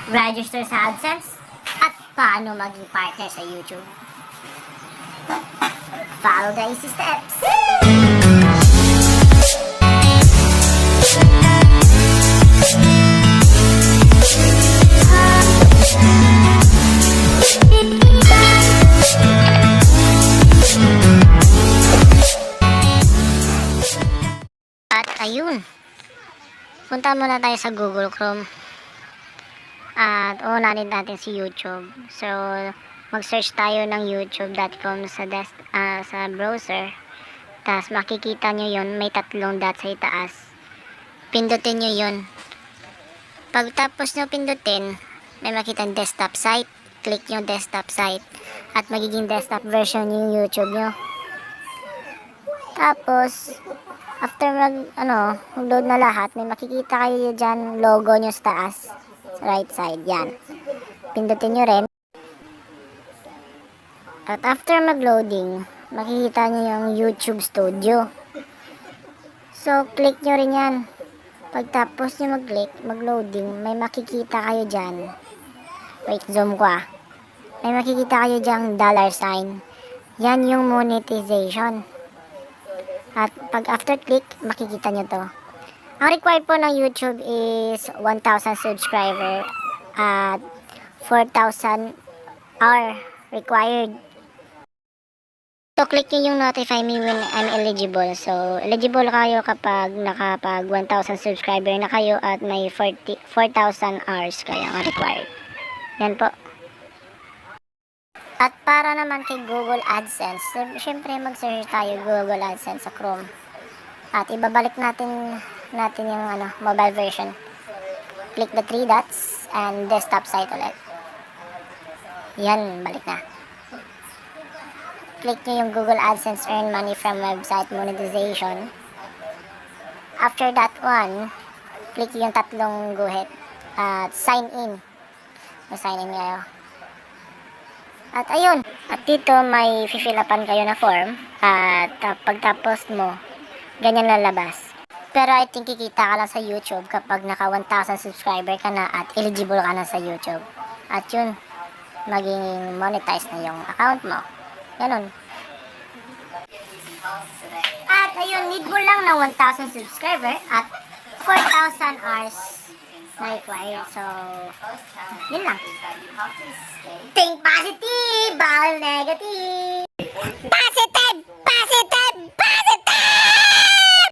register sa AdSense, at paano maging partner sa YouTube. Follow the easy steps. At ayun, punta muna tayo sa Google Chrome at unahin natin si YouTube. So mag-search tayo ng youtube.com sa browser. Tapos makikita nyo yun, may tatlong dot sa itaas. Pindutin nyo yun. Pagtapos nyo pindutin, may makita desktop site. Click nyo desktop site at magiging desktop version yung YouTube nyo. Tapos after mag-load na lahat, may makikita kayo dyan logo nyo sa taas, sa right side, yan. Pindutin nyo rin. At after mag-loading, makikita nyo yung YouTube Studio. So, click nyo rin yan. Pagtapos nyo mag-click, mag-loading, may makikita kayo dyan. Wait, zoom ko ah. May makikita kayo dyan $sign. Yan yung monetization. At pag after click, makikita nyo to. Ang required po ng YouTube is 1,000 subscriber at 4,000 hour required. So click nyo yung notify me when I'm eligible. So eligible kayo kapag nakapag 1,000 subscriber na kayo at may 4,000 hours kayo ang required. Yan po. At para naman kay Google AdSense, syempre mag-search tayo Google AdSense sa Chrome. At ibabalik natin yung mobile version. Click the 3 dots and desktop site ulit. Yan, balik na. Click nyo yung Google AdSense earn money from website monetization. After that one, click yung tatlong guhit at sign in. Sign in kayo. At ayun, at dito may fill upan kayo na form at pagtapos mo, ganyan lalabas. Pero I think kikita ka lang sa YouTube kapag naka 1,000 subscriber ka na at eligible ka na sa YouTube. At yun, maging monetize na yung account mo. Ganun. At ayun, need mo lang ng 1,000 subscriber at 4,000 hours na required. So, yun lang. Think positive, bawal negative. Positive!